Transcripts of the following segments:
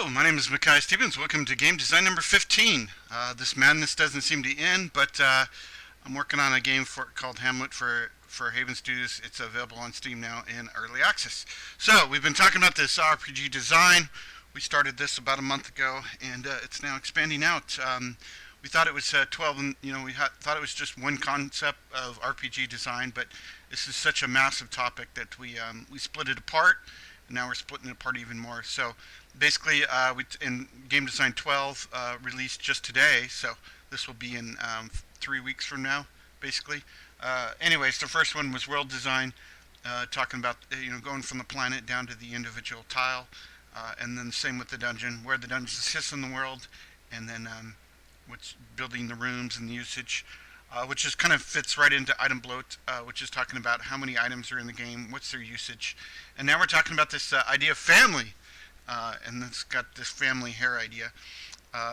Hello, my name is Micaiah. Welcome to game design number 15. This madness doesn't seem to end, but I'm working on a game called Hamlet for Haven Studios. It's available on Steam now in early access. So we've been talking about this RPG design. We started this about a month ago, and it's now expanding out. We thought it was 12, and thought it was just one concept of RPG design, but this is such a massive topic that we split it apart. And now we're splitting it apart even more. So basically, in Game Design 12 released just today. So this will be in 3 weeks from now, basically. Anyways, the first one was world design, talking about going from the planet down to the individual tile, and then the same with the dungeon, where the dungeon sits in the world, and then what's building the rooms and the usage. Which just kind of fits right into item bloat, which is talking about how many items are in the game, what's their usage. And now we're talking about this idea of family, and it's got this family hair idea.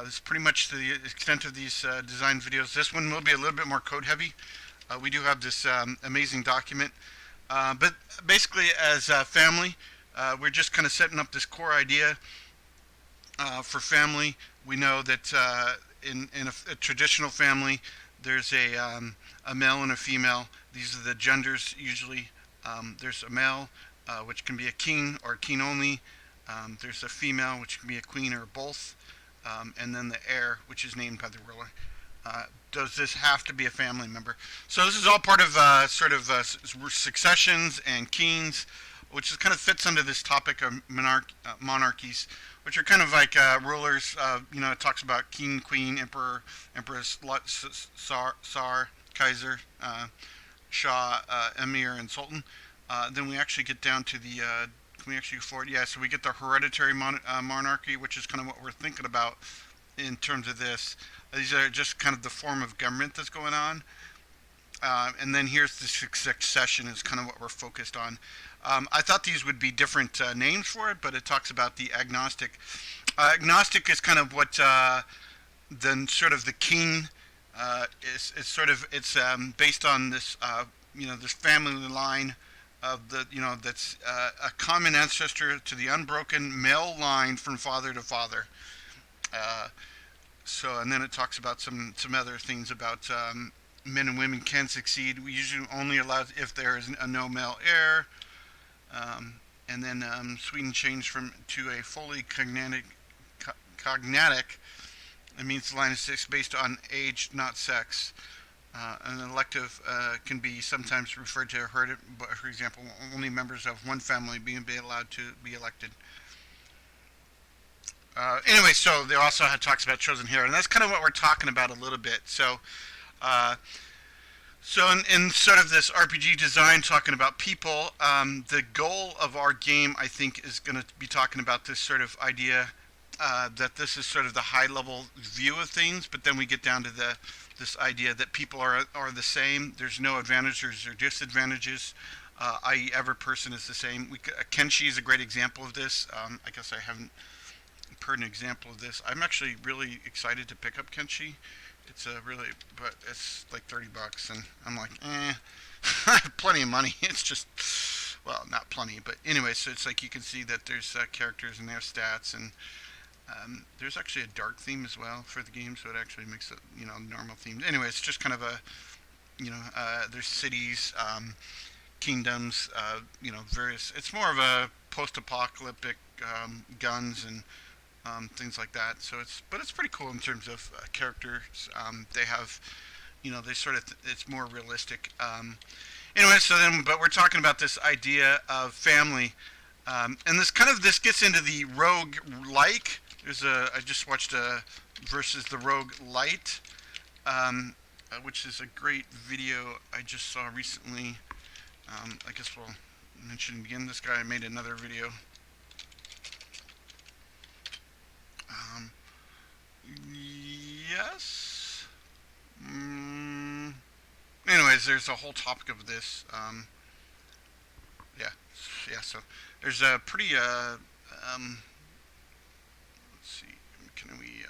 This is pretty much the extent of these design videos. This one will be a little bit more code heavy. We do have this amazing document. But basically as family, we're just kind of setting up this core idea for family. We know that in a traditional family, there's a male and a female. These are the genders usually. There's a male, which can be a king or a king only. There's a female, which can be a queen or both. And then the heir, which is named by the ruler. Does this have to be a family member? So this is all part of successions and kings, which is kind of fits under this topic of monarchies, which are kind of like rulers. It talks about king, queen, emperor, empress, Tsar, Kaiser, Shah, Emir, and Sultan. Then we actually get down to the, can we actually go forward? Yeah, so we get the hereditary monarchy, which is kind of what we're thinking about in terms of this. These are just kind of the form of government that's going on. And then here's the succession is kind of what we're focused on. I thought these would be different names for it, but it talks about the agnostic. Agnostic is kind of what then sort of the king is sort of it's based on this this family line of the that's a common ancestor to the unbroken male line from father to father. And then it talks about some other things about men and women can succeed. We usually only allow if there is a no male heir. And then Sweden changed to a fully cognatic. It means the line is six based on age, not sex. An elective can be sometimes referred to for example, only members of one family being allowed to be elected. Anyway, so they also talks about chosen hero, and that's kind of what we're talking about a little bit. So in sort of this RPG design, talking about people, the goal of our game, I think, is going to be talking about this sort of idea that this is sort of the high-level view of things, but then we get down to this idea that people are the same. There's no advantages or disadvantages, i.e. every person is the same. Kenshi is a great example of this. I guess I haven't heard an example of this. I'm actually really excited to pick up Kenshi. It's but it's like $30, and I'm like, I have plenty of money. It's just, well, not plenty, but anyway. So it's like you can see that there's characters and their stats, and there's actually a dark theme as well for the game, so it actually makes it normal themed. Anyway, it's just kind of a there's cities, kingdoms, various. It's more of a post-apocalyptic guns and things like that. So it's pretty cool in terms of characters. They have, they sort of it's more realistic. Anyway, but we're talking about this idea of family, and this gets into the roguelike. I just watched versus the Roguelite, which is a great video I just saw recently. I guess we'll mention again. This guy made another video. Yes. Anyways, there's a whole topic of this. Yeah. So there's a pretty. Let's see. Can we?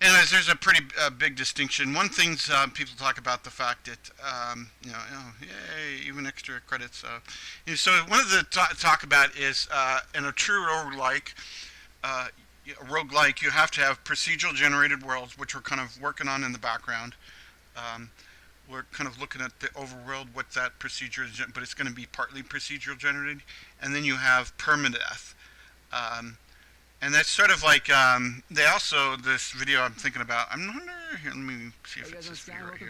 Anyways, there's a pretty big distinction. One thing people talk about the fact that yay, even extra credits. So one of the talk about is in a true roguelike. roguelike, you have to have procedural generated worlds, which we're kind of working on in the background. Um, we're kind of looking at the overworld, what that procedure is, but it's going to be partly procedural generated. And then you have permadeath. Um, and that's sort of like, they also, this video I'm thinking about, I'm not here, let me see if it's this video right here.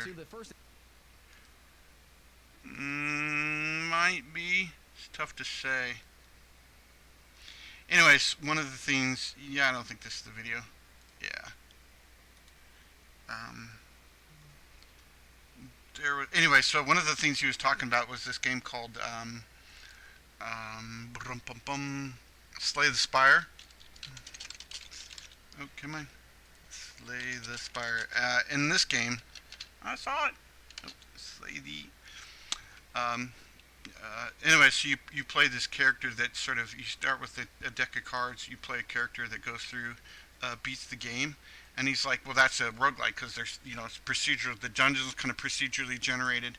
Might be. It's tough to say. Anyways, one of the things, yeah, I don't think this is the video. Yeah. Anyway, so one of the things he was talking about was this game called Slay the Spire. Oh, come on. Slay the Spire. In this game, I saw it. Oh, slay the... anyway, so you play this character that sort of, you start with a deck of cards, you play a character that goes through, beats the game, and he's like, well, that's a roguelike, because there's, it's procedural, the dungeon's kind of procedurally generated.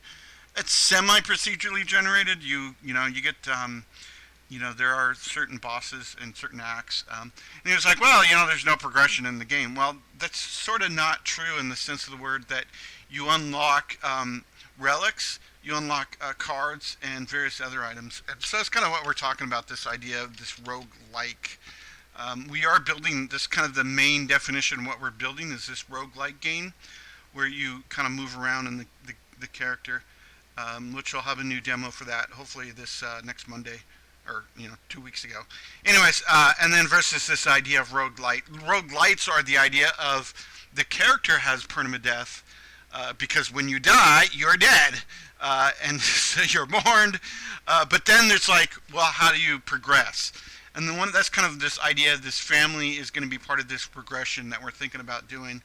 It's semi-procedurally generated, you get, there are certain bosses and certain acts, and he was like, well, there's no progression in the game. Well, that's sort of not true in the sense of the word that you unlock, relics, you unlock cards and various other items. And so that's kind of what we're talking about, this idea of this roguelike. We are building this, kind of the main definition of what we're building is this roguelike game where you kind of move around in the character, which will have a new demo for that, hopefully this next Monday, or 2 weeks ago. Anyways, and then versus this idea of roguelite. Roguelites are the idea of the character has permadeath, because when you die, you're dead, and so you're mourned. But then there's like, well, how do you progress? And that's kind of this idea. This family is going to be part of this progression that we're thinking about doing.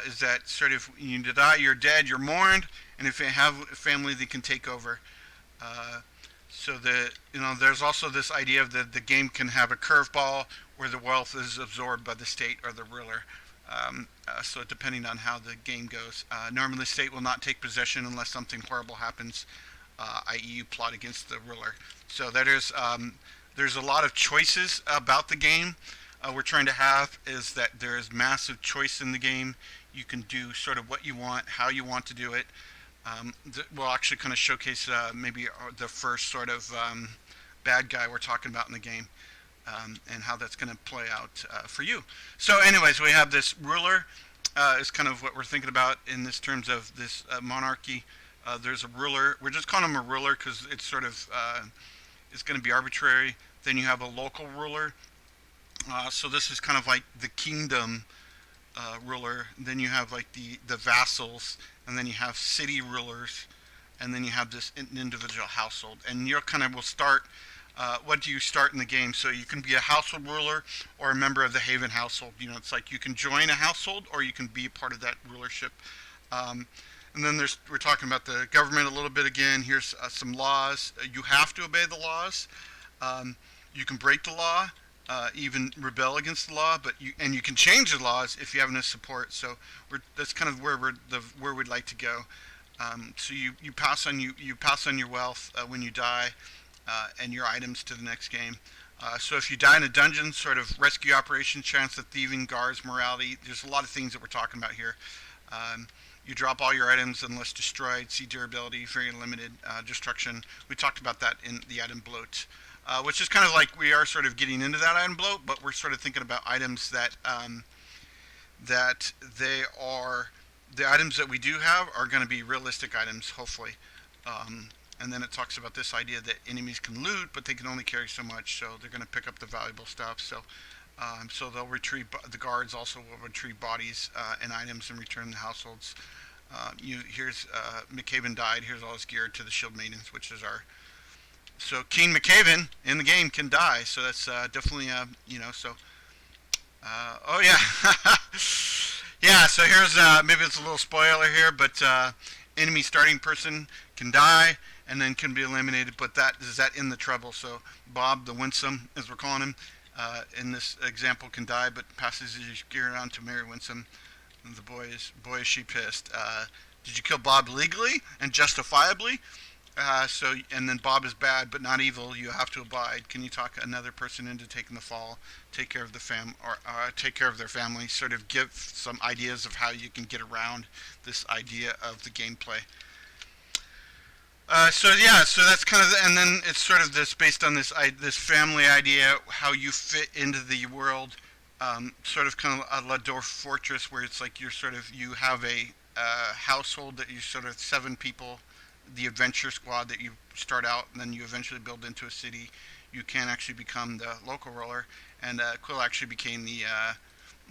Is that sort of when you die, you're dead, you're mourned, and if you have a family, they can take over. So there's also this idea of the game can have a curveball where the wealth is absorbed by the state or the ruler. So depending on how the game goes, normally the state will not take possession unless something horrible happens, i.e. you plot against the ruler. So there's a lot of choices about the game. We're trying to have is that there is massive choice in the game. You can do sort of what you want, how you want to do it. We'll actually kind of showcase maybe the first sort of bad guy we're talking about in the game. And how that's going to play out for you. So anyways, we have this ruler is kind of what we're thinking about in this terms of this monarchy. There's a ruler. We're just calling him a ruler because it's sort of it's going to be arbitrary. Then you have a local ruler. So this is kind of like the kingdom ruler. Then you have like the vassals, and then you have city rulers, and then you have this individual household. And you're kind of will start. What do you start in the game? So you can be a household ruler or a member of the Haven household. It's like you can join a household or you can be a part of that rulership. And then we're talking about the government a little bit again. Here's some laws. You have to obey the laws. You can break the law, even rebel against the law, but you can change the laws if you have enough support. So that's kind of where we'd like to go. So you pass on your wealth when you die. And your items to the next game. So if you die in a dungeon, sort of rescue operation, chance of thieving, guards, morality, there's a lot of things that we're talking about here. You drop all your items unless destroyed, see durability, very limited, destruction. We talked about that in the item bloat, which is kind of like we are sort of getting into that item bloat, but we're sort of thinking about items that they are, the items that we do have are going to be realistic items, hopefully. And then it talks about this idea that enemies can loot, but they can only carry so much, so they're going to pick up the valuable stuff. So they'll retrieve, the guards also will retrieve bodies and items and return the households. Here's Micaiah died. Here's all his gear to the shield maidens, which is our. So King Micaiah in the game can die. So that's definitely So. Oh yeah. Yeah. So here's maybe it's a little spoiler here, but enemy starting person can die and then can be eliminated, but that in the trouble. So Bob the Winsome, as we're calling him, in this example can die, but passes his gear on to Mary Winsome. And boy is she pissed. Did you kill Bob legally and justifiably? And then Bob is bad but not evil. You have to abide. Can you talk another person into taking the fall? Take care of the take care of their family. Sort of give some ideas of how you can get around this idea of the gameplay. So that's kind of, and then it's sort of this based on this family idea, how you fit into the world, sort of kind of a La Dwarf Fortress, where it's like you have a household that you sort of 7 people, the adventure squad that you start out, and then you eventually build into a city. You can actually become the local ruler, and Quill actually became the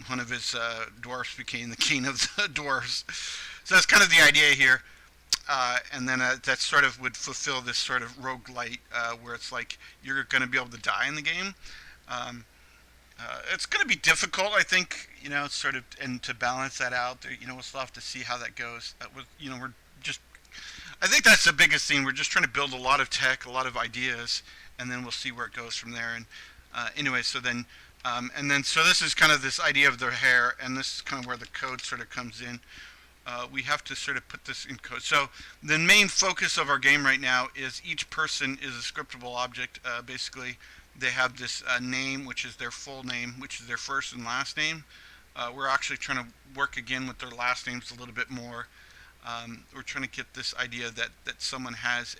one of his dwarfs became the king of the dwarves. So that's kind of the idea here. And then that sort of would fulfill this sort of roguelite, where it's like you're going to be able to die in the game. Um, it's going to be difficult, I think, sort of, and to balance that out, we'll still have to see how that goes. We're just, I think that's the biggest thing. We're just trying to build a lot of tech, a lot of ideas, and then we'll see where it goes from there. And anyway, so this is kind of this idea of the Heir, and this is kind of where the code sort of comes in. We have to sort of put this in code. So the main focus of our game right now is each person is a scriptable object. Basically, they have this name, which is their full name, which is their first and last name. We're actually trying to work again with their last names a little bit more. We're trying to get this idea that someone has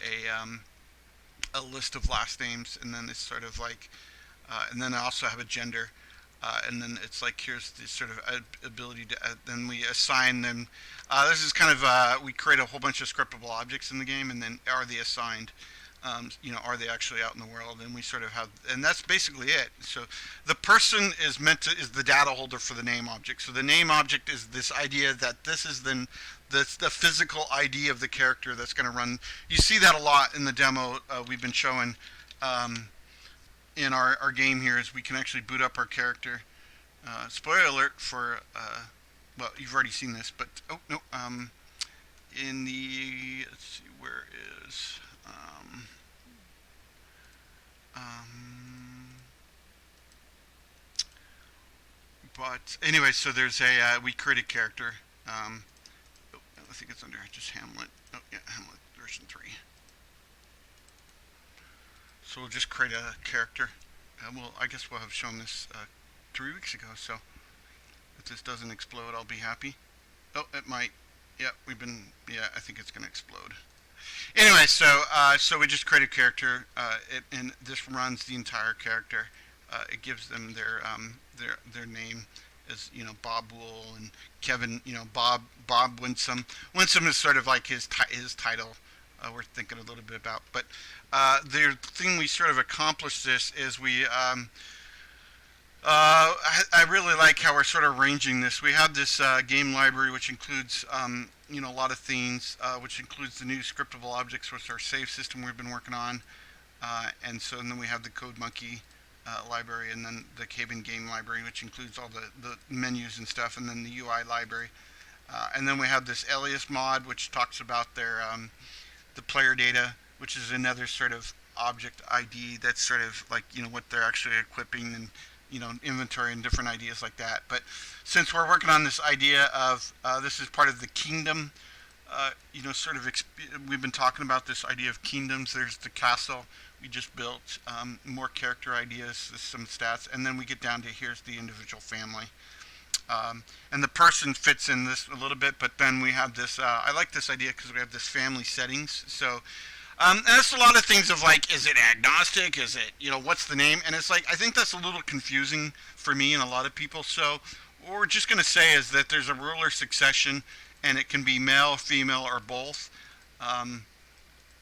a list of last names, and then it's sort of like, and then I also have a gender. And then it's like, here's the sort of ability to, then we assign them. This is kind of, we create a whole bunch of scriptable objects in the game, and then are they assigned? Are they actually out in the world? And we sort of have, and that's basically it. So the person is is the data holder for the name object. So the name object is this idea that this is then the physical ID of the character that's going to run. You see that a lot in the demo we've been showing. In our game here is we can actually boot up our character. Spoiler alert for, well, you've already seen this, but, oh, no, in the, let's see, where is, but anyway, so there's we create a character, I think it's under just Hamlet, oh yeah, Hamlet version 3. So we'll just create a character. I guess we'll have shown this 3 weeks ago, so if this doesn't explode, I'll be happy. Oh, it might. Yeah, I think it's going to explode. Anyway, so we just create a character, and this runs the entire character. It gives them their name as, Bob Wool and Kevin, Bob Winsome. Winsome is sort of like his title. We're thinking a little bit about, but the thing we sort of accomplished this is I really like how we're sort of arranging this. We have this game library which includes a lot of themes, which includes the new scriptable objects, which is our save system we've been working on, and then we have the Code Monkey library, and then the Caven game library, which includes all the menus and stuff, and then the UI library, and then we have this alias mod, which talks about the player data, which is another sort of object ID that's sort of like, what they're actually equipping, and, inventory and different ideas like that. But since we're working on this idea of, this is part of the kingdom, we've been talking about this idea of kingdoms. There's the castle we just built, more character ideas, some stats, and then we get down to here's the individual family. And the person fits in this a little bit, but then we have this, I like this idea because we have this family settings. So and that's a lot of things of like, is it agnostic? Is it, what's the name? And it's like, I think that's a little confusing for me and a lot of people. So what we're just going to say is that there's a ruler succession, and it can be male, female, or both.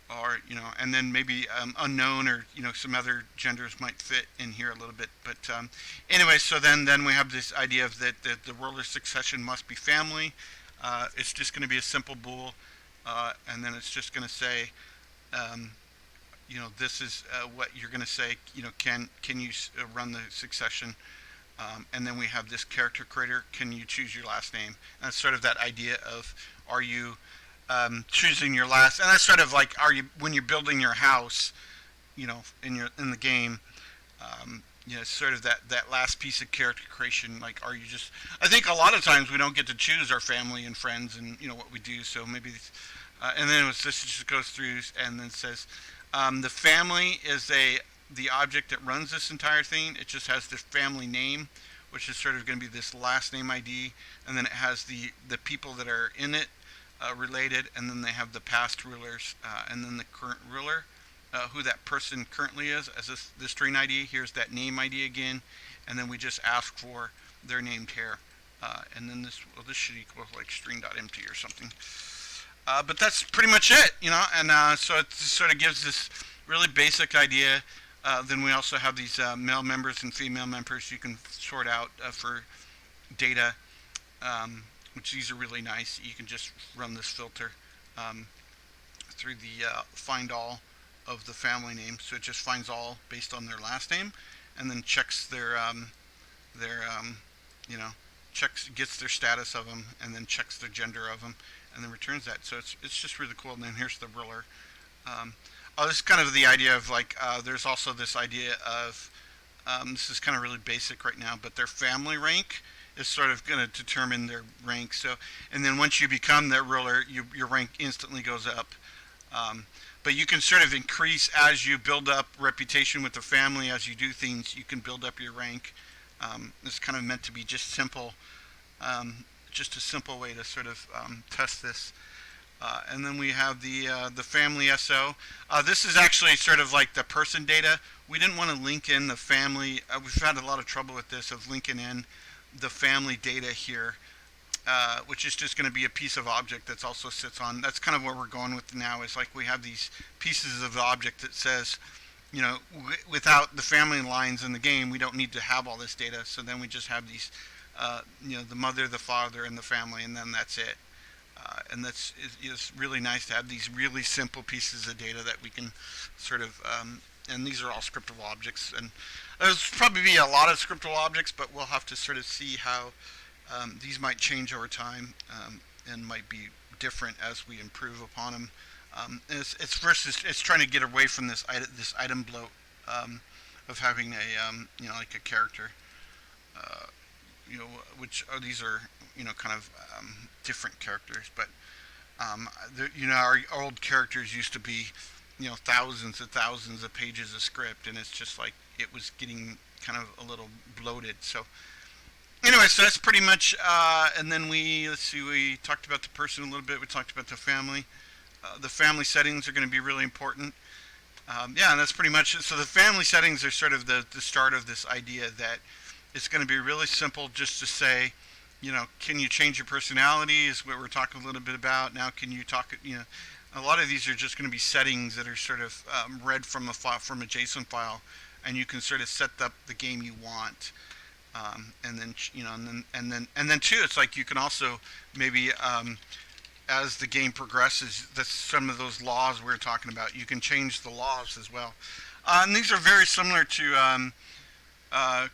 Or, and then maybe unknown, or, some other genders might fit in here a little bit. But anyway, so then we have this idea of that the ruler succession must be family. It's just going to be a simple bool, and then it's just going to say, this is what you're going to say, can you run the succession? And then we have this character creator, can you choose your last name? And it's sort of that idea of, are you choosing your last, and that's sort of like, are you, when you're building your house, in the game, sort of that last piece of character creation, like, are you just, I think a lot of times we don't get to choose our family and friends and, what we do, so maybe And then this just goes through and then says the family is the object that runs this entire thing. It just has the family name, which is sort of going to be this last name ID, and then it has the people that are in it related, and then they have the past rulers, and then the current ruler, who that person currently is as this string ID. Here's that name ID again, and then we just ask for their named Heir, and then this should equal like string.empty or something. But that's pretty much it, and so it sort of gives this really basic idea. Then we also have these male members and female members you can sort out for data, which these are really nice. You can just run this filter through the find all of the family name, so it just finds all based on their last name, and then checks their gets their status of them, and then checks their gender of them, and then returns that. So it's just really cool. And then here's the ruler. This is kind of the idea of like there's also this idea of this is kind of really basic right now, but their family rank is sort of going to determine their rank. So, and then once you become their ruler, your rank instantly goes up. But you can sort of increase as you build up reputation with the family. As you do things, you can build up your rank. It's kind of meant to be just simple, just a simple way to sort of test this. And then we have the family SO. This is actually sort of like the person data. We didn't want to link in the family. We've had a lot of trouble with this of linking in the family data here, which is just going to be a piece of object that's also sits on. That's kind of where we're going with now. Is like we have these pieces of the object that says, without the family lines in the game, we don't need to have all this data. So then we just have these, the mother, the father, and the family, and then that's it. And that's is really nice to have these really simple pieces of data that we can sort of, and these are all scriptable objects. And there's probably be a lot of scriptable objects, but we'll have to sort of see how these might change over time and might be different as we improve upon them. It's trying to get away from this item bloat of having a like a character. Which these are kind of different characters, but our old characters used to be thousands and thousands of pages of script, and it's just like it was getting kind of a little bloated. So anyway, so that's pretty much and then we talked about the person a little bit. We talked about the family. The family settings are going to be really important. And that's pretty much it. So the family settings are sort of the start of this idea that it's going to be really simple just to say, can you change your personality is what we're talking a little bit about. Now, can you talk, a lot of these are just going to be settings that are sort of read from a JSON file, and you can sort of set up the game you want. And then too, it's like you can also maybe, as the game progresses, that's some of those laws we were talking about. You can change the laws as well. And these are very similar to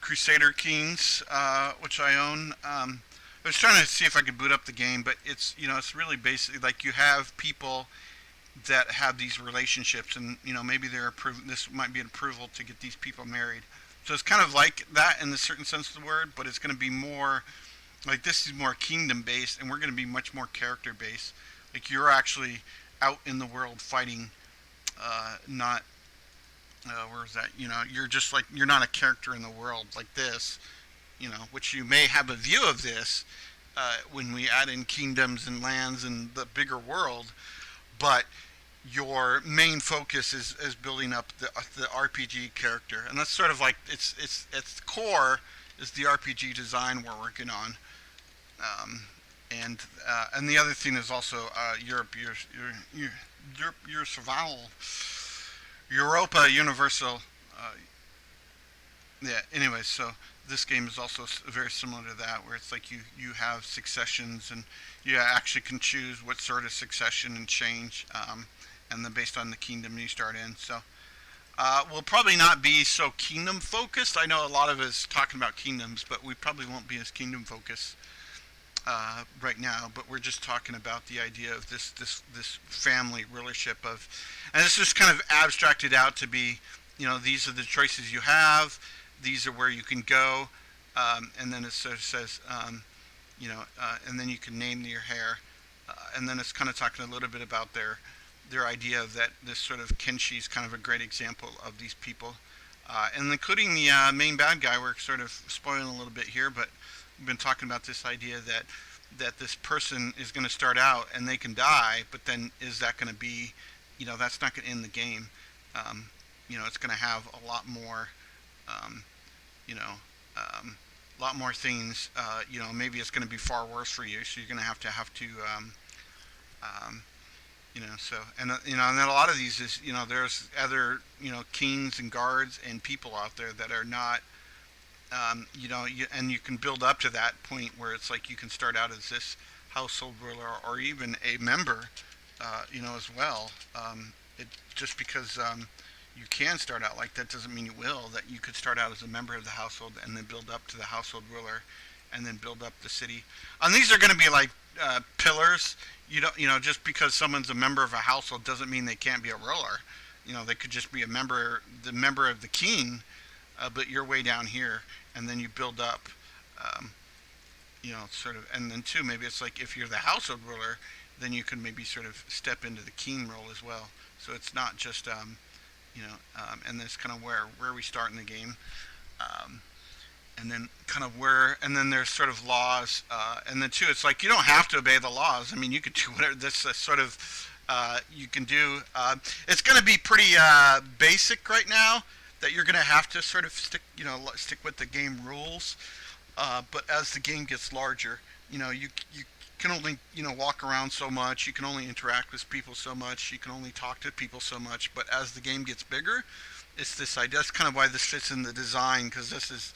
Crusader Kings, which I own. I was trying to see if I could boot up the game, but it's it's really basically like you have people that have these relationships, and maybe this might be an approval to get these people married. So it's kind of like that in the certain sense of the word, but it's going to be more like this is more kingdom based, and we're going to be much more character based. Like you're actually out in the world fighting, not where is that? You're just like you're not a character in the world like this, which you may have a view of this when we add in kingdoms and lands and the bigger world, but your main focus is building up the RPG character, and that's sort of like its core is the RPG design we're working on, and the other thing is also Europe, your survival. Europa Universal. Anyway, so this game is also very similar to that, where it's like you have successions, and you actually can choose what sort of succession and change, and then based on the kingdom you start in. So we'll probably not be so kingdom focused. I know a lot of us talking about kingdoms, but we probably won't be as kingdom focused right now, but we're just talking about the idea of this family rulership of, and this is kind of abstracted out to be, these are the choices you have, these are where you can go, and then it sort of says, and then you can name your Heir, and then it's kind of talking a little bit about their idea that this sort of Kenshi is kind of a great example of these people, and including the main bad guy. We're sort of spoiling a little bit here, but we've been talking about this idea that this person is going to start out and they can die, but then is that going to be, that's not going to end the game. It's going to have a lot more, um, you know, a lot more things. Maybe it's going to be far worse for you, so you're going to have to um, so and then a lot of these is there's other kings and guards and people out there that are not and you can build up to that point where it's like you can start out as this household ruler or even a member, as well. It just because you can start out like that doesn't mean you will. That you could start out as a member of the household and then build up to the household ruler, and then build up the city. And these are going to be like pillars. Just because someone's a member of a household doesn't mean they can't be a ruler. They could just be the member of the king, but you're way down here, and then you build up, sort of, and then too, maybe it's like if you're the household ruler, then you can maybe sort of step into the king role as well. So it's not just, and that's kind of where we start in the game. And then and then there's sort of laws, and then too, it's like you don't have to obey the laws. I mean, you could do whatever. This sort of you can do. It's going to be pretty basic right now. That you're going to have to sort of stick with the game rules. But as the game gets larger, you can only walk around so much. You can only interact with people so much. You can only talk to people so much. But as the game gets bigger, it's this idea. That's kind of why this fits in the design, because this is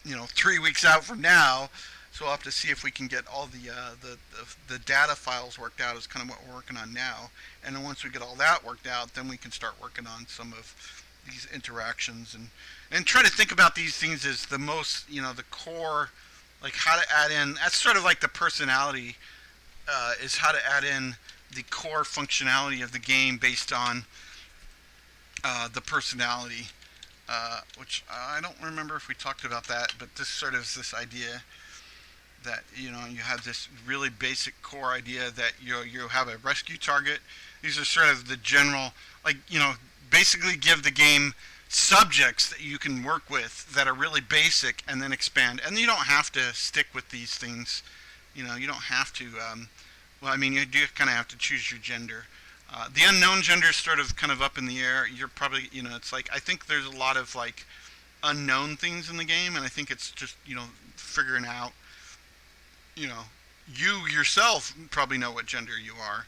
3 weeks out from now, so we'll have to see if we can get all the data files worked out. Is kind of what we're working on now, and then once we get all that worked out, then we can start working on some of these interactions and try to think about these things as the most the core, like how to add in. That's sort of like the personality, is how to add in the core functionality of the game based on the personality. Which I don't remember if we talked about that, but this sort of is this idea that you have this really basic core idea that you have a rescue target. These are sort of the general, like basically give the game subjects that you can work with that are really basic, and then expand. And you don't have to stick with these things. You don't have to. Well, I mean, you do kind of have to choose your gender. The unknown gender is sort of kind of up in the air. You're probably, it's like, I think there's a lot of like unknown things in the game, and I think it's just, figuring out, you yourself probably know what gender you are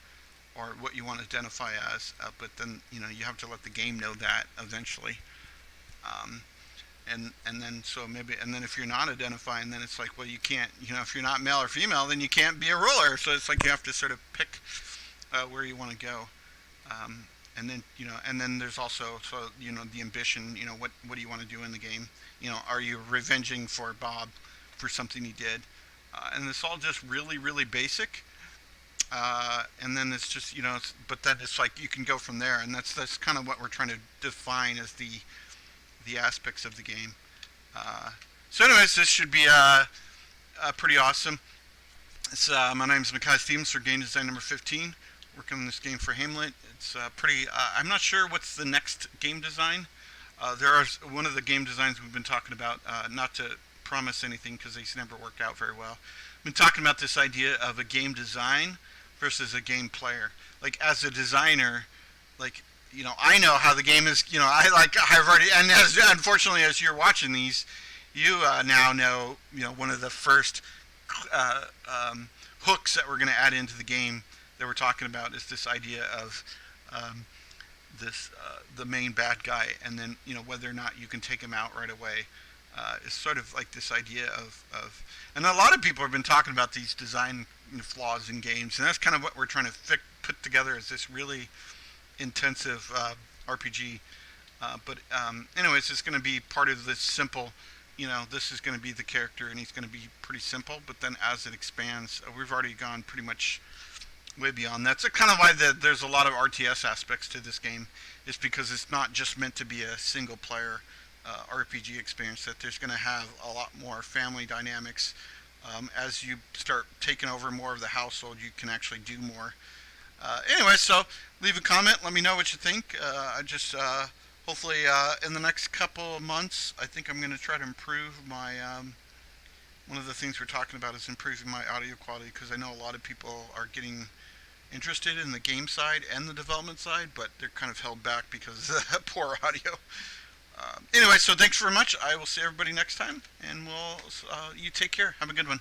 or what you want to identify as, but then, you have to let the game know that eventually. And then so maybe, and then if you're not identifying, then it's like, well, you can't, if you're not male or female, then you can't be a ruler. So it's like you have to sort of pick where you want to go, and then and then there's also the ambition. What do you want to do in the game? Are you revenging for Bob for something he did? And it's all just really really basic. And then it's just but then it's like you can go from there, and that's kind of what we're trying to define as the aspects of the game. So anyways, this should be pretty awesome. It's my name's Micaiah for game design number 15. Working on this game for Hamlet. It's pretty. I'm not sure what's the next game design. There are one of the game designs we've been talking about. Not to promise anything because these never worked out very well. I've been talking about this idea of a game design versus a game player. Like as a designer, like I know how the game is. I've already, and as unfortunately as you're watching these, you now know one of the first hooks that we're going to add into the game that we're talking about is this idea of the main bad guy, and then whether or not you can take him out right away. Is sort of like this idea of and a lot of people have been talking about these design flaws in games, and that's kind of what we're trying to put together as this really intensive RPG. But anyways, it's going to be part of this simple. This is going to be the character, and he's going to be pretty simple. But then as it expands, we've already gone pretty much way beyond. That's kind of why there's a lot of RTS aspects to this game, is because it's not just meant to be a single player RPG experience. That there's going to have a lot more family dynamics, As you start taking over more of the household, you can actually do more. Anyway, so leave a comment. Let me know what you think. I just hopefully in the next couple of months, I think I'm going to try to improve my. One of the things we're talking about is improving my audio quality because I know a lot of people are getting interested in the game side and the development side, but they're kind of held back because of the poor audio. Anyway, so thanks very much. I will see everybody next time, and you take care. Have a good one.